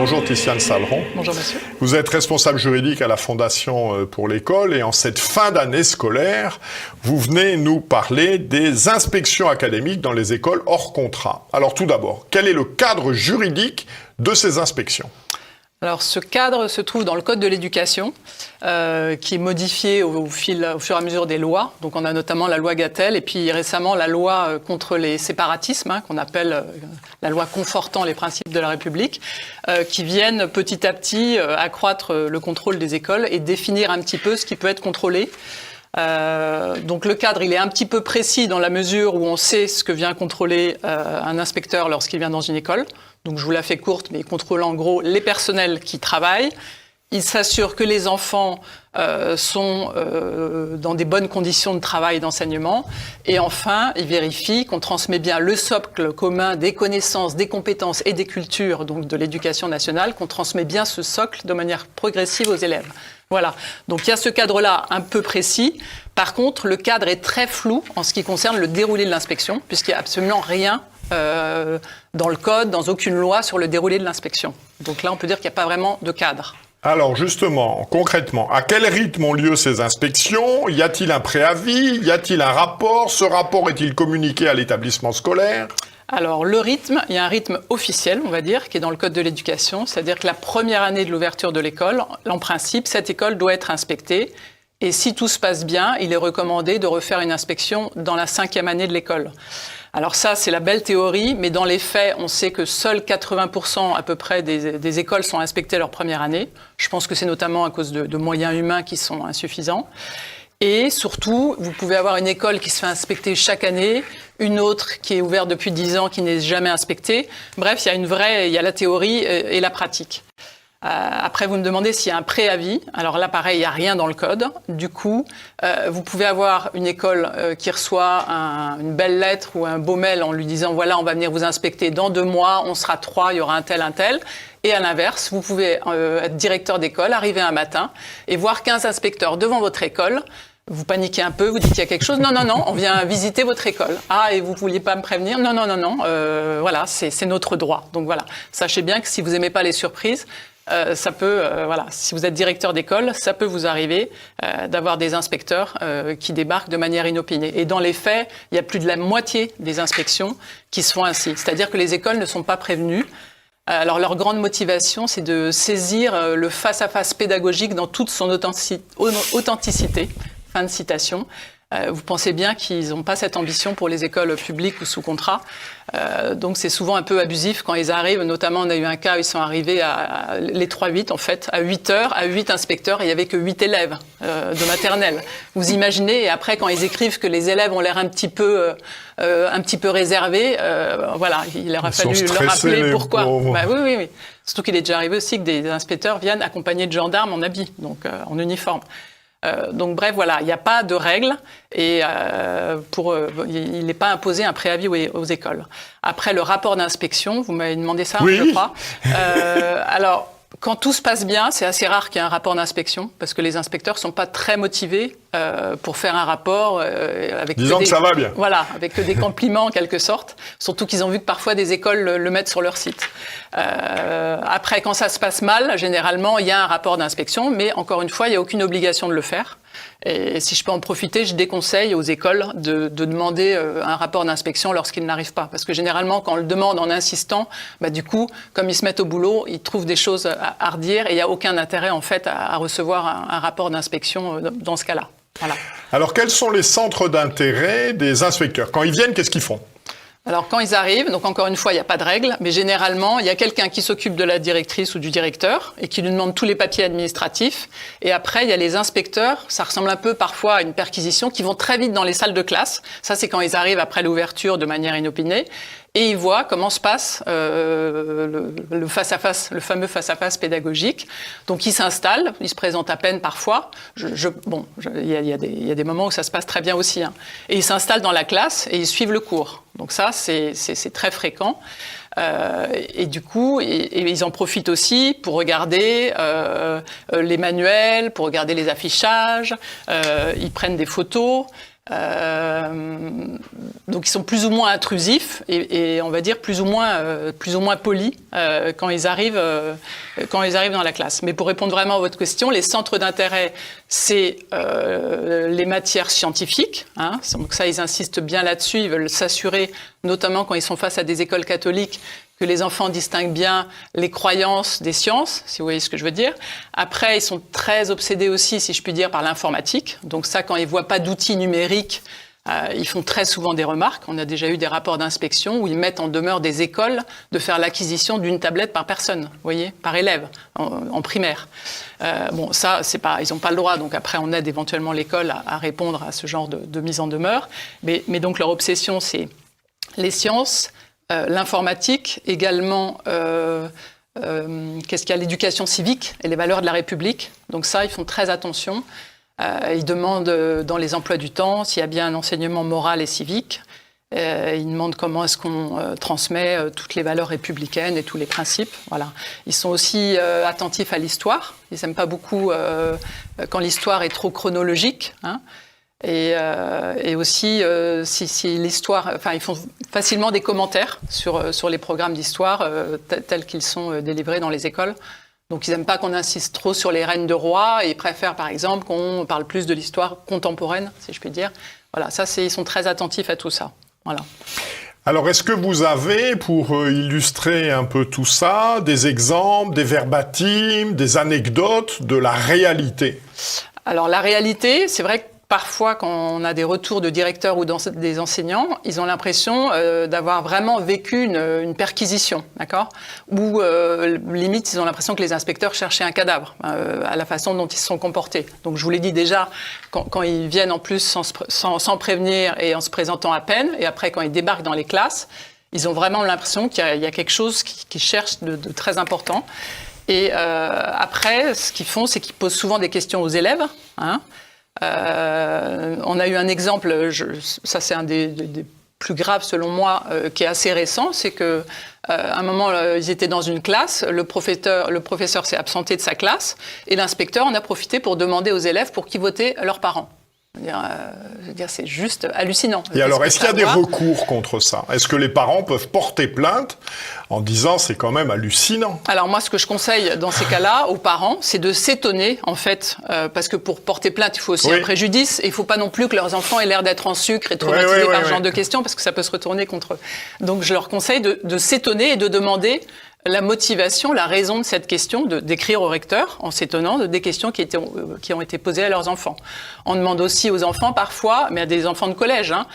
Bonjour Tiziane Saleron. Bonjour monsieur. Vous êtes responsable juridique à la Fondation pour l'école et en cette fin d'année scolaire, vous venez nous parler des inspections académiques dans les écoles hors contrat. Alors tout d'abord, quel est le cadre juridique de ces inspections ? Alors ce cadre se trouve dans le Code de l'éducation, qui est modifié au fur et à mesure des lois. Donc on a notamment la loi Gatel et puis récemment la loi contre les séparatismes, qu'on appelle la loi confortant les principes de la République, qui viennent petit à petit accroître le contrôle des écoles et définir un petit peu ce qui peut être contrôlé. Donc le cadre, il est un petit peu précis dans la mesure où on sait ce que vient contrôler un inspecteur lorsqu'il vient dans une école. Donc je vous la fais courte, mais il contrôle en gros les personnels qui travaillent. Il s'assure que les enfants sont dans des bonnes conditions de travail et d'enseignement. Et enfin, il vérifie qu'on transmet bien le socle commun des connaissances, des compétences et des cultures, donc de l'éducation nationale, qu'on transmet bien ce socle de manière progressive aux élèves. Voilà. Donc il y a ce cadre-là un peu précis. Par contre, le cadre est très flou en ce qui concerne le déroulé de l'inspection, puisqu'il n'y a absolument rien dans le code, dans aucune loi sur le déroulé de l'inspection. Donc là, on peut dire qu'il n'y a pas vraiment de cadre. Alors justement, concrètement, à quel rythme ont lieu ces inspections ? Y a-t-il un préavis ? Y a-t-il un rapport ? Ce rapport est-il communiqué à l'établissement scolaire ? Alors le rythme, il y a un rythme officiel, on va dire, qui est dans le Code de l'éducation, c'est-à-dire que la première année de l'ouverture de l'école, en principe, cette école doit être inspectée. Et si tout se passe bien, il est recommandé de refaire une inspection dans la 5e année de l'école. Alors ça, c'est la belle théorie, mais dans les faits, on sait que seuls 80% à peu près des écoles sont inspectées leur première année. Je pense que c'est notamment à cause de moyens humains qui sont insuffisants. Et surtout, vous pouvez avoir une école qui se fait inspecter chaque année, une autre qui est ouverte depuis 10 ans qui n'est jamais inspectée. Bref, il y a la théorie et la pratique. Après, vous me demandez s'il y a un préavis. Alors là, pareil, il n'y a rien dans le code. Du coup, vous pouvez avoir une école qui reçoit une belle lettre ou un beau mail en lui disant « Voilà, on va venir vous inspecter dans 2 mois, on sera 3, il y aura un tel. » Et à l'inverse, vous pouvez être directeur d'école, arriver un matin et voir 15 inspecteurs devant votre école. Vous paniquez un peu, vous dites qu'il y a quelque chose. Non, on vient visiter votre école. Ah, et vous ne vouliez pas me prévenir ? Non. Voilà, c'est notre droit. Donc voilà, sachez bien que si vous n'aimez pas les surprises, ça peut, si vous êtes directeur d'école, ça peut vous arriver d'avoir des inspecteurs qui débarquent de manière inopinée. Et dans les faits, il y a plus de la moitié des inspections qui se font ainsi. C'est-à-dire que les écoles ne sont pas prévenues. Alors leur grande motivation, c'est de saisir le face-à-face pédagogique dans toute son authenticité. Fin de citation. Vous pensez bien qu'ils n'ont pas cette ambition pour les écoles publiques ou sous contrat. Donc c'est souvent un peu abusif quand ils arrivent. Notamment, on a eu un cas où ils sont arrivés les 3-8 en fait, à 8 heures, à 8 inspecteurs, et il n'y avait que 8 élèves de maternelle. Vous imaginez, et après quand ils écrivent que les élèves ont l'air un petit peu réservés, voilà, il leur a fallu leur rappeler pourquoi. Bah, oui. Surtout qu'il est déjà arrivé aussi que des inspecteurs viennent accompagnés de gendarmes en habit, donc en uniforme. Donc bref, voilà, il n'y a pas de règles et il n'est pas imposé un préavis aux écoles. Après, le rapport d'inspection, vous m'avez demandé ça, oui. Je crois. Alors, quand tout se passe bien, c'est assez rare qu'il y ait un rapport d'inspection parce que les inspecteurs ne sont pas très motivés pour faire un rapport avec disons que ça va bien. Voilà, avec que des compliments en quelque sorte. Surtout qu'ils ont vu que parfois des écoles le mettent sur leur site. Après, quand ça se passe mal, généralement, il y a un rapport d'inspection, mais encore une fois, il n'y a aucune obligation de le faire. Et si je peux en profiter, je déconseille aux écoles de demander un rapport d'inspection lorsqu'ils n'arrivent pas. Parce que généralement, quand on le demande en insistant, du coup, comme ils se mettent au boulot, ils trouvent des choses à redire et il n'y a aucun intérêt en fait à recevoir un rapport d'inspection dans ce cas-là. Voilà. Alors, quels sont les centres d'intérêt des inspecteurs ? Quand ils viennent, qu'est-ce qu'ils font ? Alors, quand ils arrivent, donc encore une fois, il n'y a pas de règle, mais généralement, il y a quelqu'un qui s'occupe de la directrice ou du directeur et qui lui demande tous les papiers administratifs. Et après, il y a les inspecteurs, ça ressemble un peu parfois à une perquisition, qui vont très vite dans les salles de classe. Ça, c'est quand ils arrivent après l'ouverture de manière inopinée. Et ils voient comment se passe le face-à-face, le fameux face-à-face pédagogique. Donc, ils s'installent, ils se présentent à peine parfois. Il y a des moments où ça se passe très bien aussi. Et ils s'installent dans la classe et ils suivent le cours. Donc ça, c'est très fréquent. Et du coup, ils en profitent aussi pour regarder les manuels, pour regarder les affichages. Ils prennent des photos. Donc ils sont plus ou moins intrusifs et on va dire plus ou moins polis quand ils arrivent dans la classe. Mais pour répondre vraiment à votre question, les centres d'intérêt, c'est les matières scientifiques. Hein. Donc ça, ils insistent bien là-dessus. Ils veulent s'assurer, notamment quand ils sont face à des écoles catholiques, que les enfants distinguent bien les croyances des sciences, si vous voyez ce que je veux dire. Après, ils sont très obsédés aussi, si je puis dire, par l'informatique. Donc ça, quand ils voient pas d'outils numériques, ils font très souvent des remarques. On a déjà eu des rapports d'inspection où ils mettent en demeure des écoles de faire l'acquisition d'une tablette par personne, vous voyez, par élève, en primaire. Bon, ça, c'est pas, ils n'ont pas le droit. Donc après, on aide éventuellement l'école à répondre à ce genre de mise en demeure. Mais donc leur obsession, c'est les sciences, l'informatique, également, qu'est-ce qu'il y a, l'éducation civique et les valeurs de la République. Donc ça, ils font très attention. Ils demandent dans les emplois du temps s'il y a bien un enseignement moral et civique. Ils demandent comment est-ce qu'on transmet toutes les valeurs républicaines et tous les principes. Voilà. Ils sont aussi attentifs à l'histoire. Ils n'aiment pas beaucoup quand l'histoire est trop chronologique. Hein. Et aussi, si l'histoire... Enfin, ils font facilement des commentaires sur les programmes d'histoire tels qu'ils sont délivrés dans les écoles. Donc, ils n'aiment pas qu'on insiste trop sur les règnes de rois et ils préfèrent, par exemple, qu'on parle plus de l'histoire contemporaine, si je puis dire. Voilà, ça, ils sont très attentifs à tout ça. Voilà. Alors, est-ce que vous avez, pour illustrer un peu tout ça, des exemples, des verbatims, des anecdotes de la réalité? Alors, la réalité, c'est vrai que parfois, quand on a des retours de directeurs ou des enseignants, ils ont l'impression d'avoir vraiment vécu une perquisition, d'accord ? Ou limite, ils ont l'impression que les inspecteurs cherchaient un cadavre à la façon dont ils se sont comportés. Donc, je vous l'ai dit déjà, quand ils viennent en plus sans prévenir et en se présentant à peine, et après, quand ils débarquent dans les classes, ils ont vraiment l'impression qu'il y a quelque chose qu'ils cherchent de très important. Et après, ce qu'ils font, c'est qu'ils posent souvent des questions aux élèves, hein. On a eu un exemple, ça c'est un des plus graves selon moi, qui est assez récent, c'est que à un moment ils étaient dans une classe, le professeur s'est absenté de sa classe et l'inspecteur en a profité pour demander aux élèves pour qui votaient leurs parents. Je veux dire, c'est juste hallucinant. Et alors, est-ce qu'il y a des recours contre ça? Est-ce que les parents peuvent porter plainte en disant c'est quand même hallucinant? Alors moi, ce que je conseille dans ces cas-là aux parents, c'est de s'étonner, en fait, parce que pour porter plainte, il faut aussi un préjudice, et il ne faut pas non plus que leurs enfants aient l'air d'être en sucre et traumatisés par ce genre de questions, parce que ça peut se retourner contre eux. Donc je leur conseille de s'étonner et de demander la motivation, la raison de cette question, d'écrire au recteur en s'étonnant des questions qui ont été posées à leurs enfants. On demande aussi aux enfants parfois, mais à des enfants de collège, hein,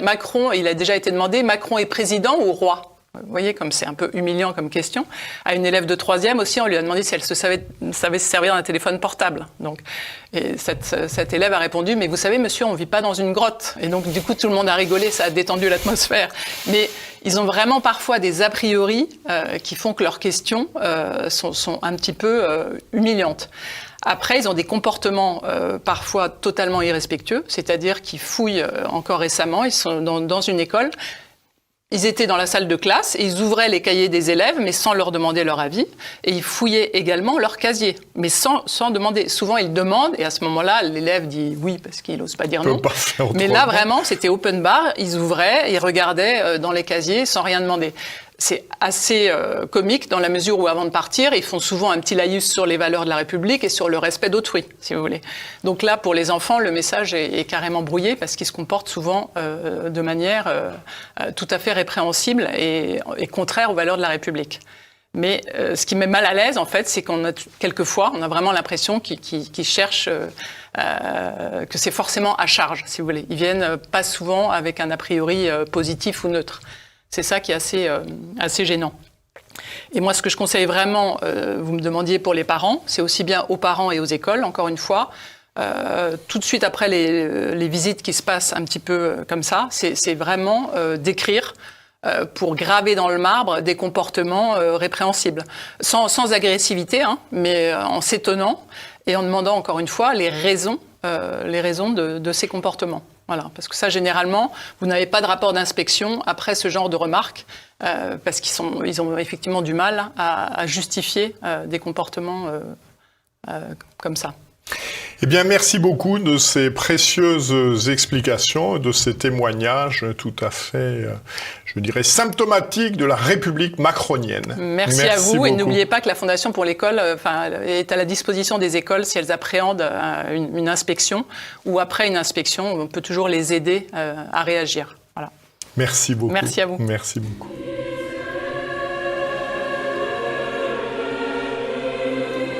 Macron, il a déjà été demandé, Macron est président ou roi? Vous voyez, comme c'est un peu humiliant comme question. À une élève de 3e aussi, on lui a demandé si elle savait se servir d'un téléphone portable. Donc, et cette élève a répondu, mais vous savez, monsieur, on ne vit pas dans une grotte. Et donc, du coup, tout le monde a rigolé, ça a détendu l'atmosphère. Mais ils ont vraiment parfois des a priori qui font que leurs questions sont un petit peu humiliantes. Après, ils ont des comportements parfois totalement irrespectueux, c'est-à-dire qu'ils fouillent encore récemment, ils sont dans une école. Ils étaient dans la salle de classe et ils ouvraient les cahiers des élèves, mais sans leur demander leur avis. Et ils fouillaient également leur casier, mais sans demander. Souvent, ils demandent, et à ce moment-là, l'élève dit oui, parce qu'il n'ose pas dire non. Mais là, vraiment, c'était open bar. Ils ouvraient, ils regardaient dans les casiers sans rien demander. C'est assez comique dans la mesure où, avant de partir, ils font souvent un petit laïus sur les valeurs de la République et sur le respect d'autrui, si vous voulez. Donc là, pour les enfants, le message est carrément brouillé parce qu'ils se comportent souvent de manière tout à fait répréhensible et contraire aux valeurs de la République. Mais ce qui met mal à l'aise, en fait, c'est quelquefois, on a vraiment l'impression qu'ils cherchent que c'est forcément à charge, si vous voulez. Ils viennent pas souvent avec un a priori positif ou neutre. C'est ça qui est assez gênant. Et moi, ce que je conseille vraiment, vous me demandiez pour les parents, c'est aussi bien aux parents et aux écoles, encore une fois, tout de suite après les visites qui se passent un petit peu comme ça, c'est vraiment d'écrire pour graver dans le marbre des comportements répréhensibles. Sans agressivité, hein, mais en s'étonnant et en demandant encore une fois les raisons de ces comportements. Voilà, parce que ça, généralement, vous n'avez pas de rapport d'inspection après ce genre de remarques, parce qu'ils ont effectivement du mal à justifier des comportements comme ça. Eh bien, merci beaucoup de ces précieuses explications, de ces témoignages tout à fait, je dirais, symptomatiques de la République macronienne. Merci à vous, beaucoup. Et n'oubliez pas que la Fondation pour l'école est à la disposition des écoles si elles appréhendent une inspection, ou après une inspection, on peut toujours les aider à réagir. Voilà. Merci beaucoup. Merci à vous. Merci beaucoup.